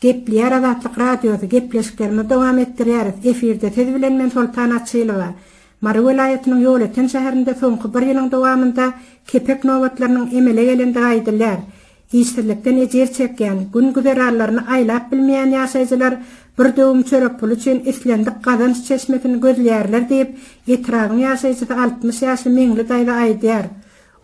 Gepleýär azatlyk radioda gepleşiklerimi dowam etdirýär. Efirde tezbilenmen Sultan Açylywa. Maryda welaýatynyň Ýolöten şäherinde soňky 1 ýylyň dowamynda kepek nobatlarynyň emele gelendigi aýdylýar. Işsizlikden ejir çekýän, gün-güzeranyny aýlap bilmeýän ýaşaýjylar bir döwüm çörek puly üçin islendik gazanç çeşmesini gözleýärler diýip etrabyň ýaşaýjy 60 ýaşly meňli daýda aýdýar.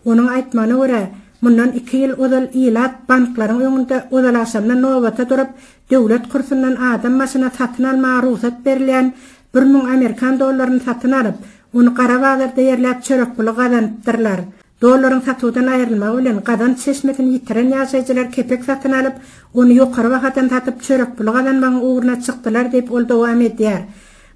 Onuň aýtmany görä, mundan 2 ýyl ozal ilat banklaryň öňünde ozalaşandan nobata durup döwlet kursundan adam maşyna satyn almaga ruhsat berilýän 1000 Amerikan dollaryny satyn alyp, onu gara bazarda ýerläp çörek puly gazanýarlar. Dollaryň satydan aýrylmagy bilen gazanç çeşmesini ýitiren ýaşaýjylar kepek satyn alyp, onu ýokary wagtdan satyp çörek puly gazanmagyň uğruna çykdylar diýip ol dowam edýär.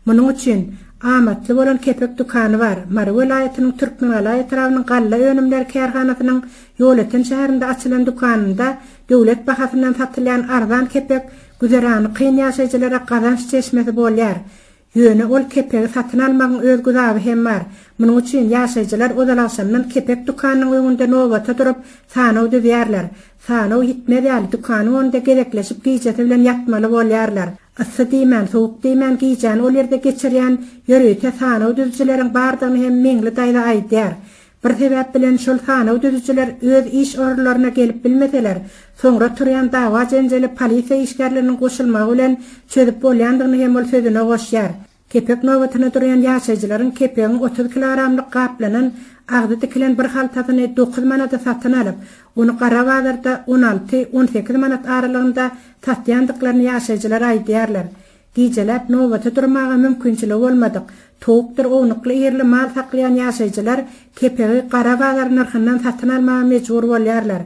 Munyň üçin amatly bolan kepek dukany bar. Maryda welaýatynyň Türkmenler etrabynyň galla önümler kärhanasynyň Ýolöten şäherinde açylan dukanynda döwlet bahasyndan satylýan arzan kepek güzeranyny kyn ýaşaýjylara gazanç çeşmesi bolýar. Ýöne ol kepegi satyn almagyň öz güzaby hem bar. Munyň üçin ýaşaýjylar ozalaşandan kepek dukanynyň öňünde nobata durup sanaw düzýärler. Sanaw ýitmeli dukany önünde gerekleşip giýjeti bilen ýatmaly bolýarlar. Issy diýmän, soğuk diýmän giýjän ol ýerde geçirýän ýörüýte sanaw düzçileriň bardygyny hem meňli daýda aýdýar. Bir sebäp bilen şol sanaw düzçiler öz iş orlaryna gelip bilmeseler, soňra turýan dawa jenjeli polisiýa işgärleriniň goşulmagy bilen çözüp bolýandygyny hem ol sözüne goşýar. Kepek nobatyna durýan ýaşaýjylaryň kepegiň 30 kilogramlyk gaplanan agdy dikilen bir haltasyny 9 manata satyn alyp, onu gara bazarda 16-18 manat aralygynda satýandyklaryny ýaşaýjylar aýdýarlar. Giýjelep nobata durmaga mümkinçiligi bolmadyk. Toğukdur ownukly ýerli mal saklayan ýaşaýjylar kepegi gara bazar narhyndan satyn almaga mejbur bolýarlar.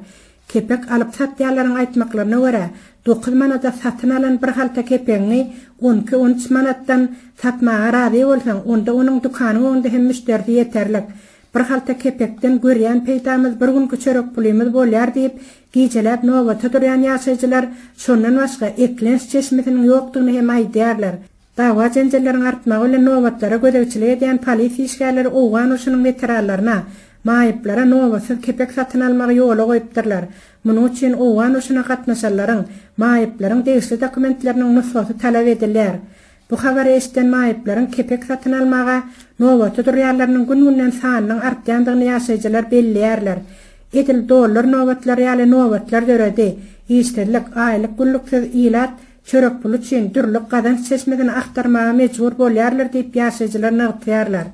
Kepek alyp satýarlaryň aýtmaklaryna görä 9 manata satyn alan bir halta kepegini 12-13 manatdan satmaga razy bolsaň, onda onuň dukanyň öňünde hem müşteri ýeterlik. Bir halta kepekden görýän peýdamyz bir günkü çörek pulymyz bolýar diýip giýjelep nobata durýan ýaşaýjylar şondan başga eklenç çeşmesiniň ýokdugyny hem aýdýarlar. Dawa jenjelleriň artmagy bilen nobatlara gödekçilik edýän polisiýa işgärleri owgan uşunyň veteranlaryna, maýyplara nobatsy kepek satyn almagy ýola goýupdyrlar. Munyň üçin owgan uşuna gatnaşanlaryň, maýyplaryň degişli dokumentleriniň nusgaty talap edilýär. Bu habar eşiten maýyplaryň kepek satyn almaga nobata durýarlarynyň gün-günden sanynyň artýandygyny ýaşaýjylar belliýärler. Edil dollar nobatlary ýaly nobatlar döredi. Işsizlik, aýlyk günlüksiz ilat çörek puly üçin dürli gazanç çeşmesini aktarmaga mejbur bolýarlar diýip ýaşaýjylar nagtýarlar.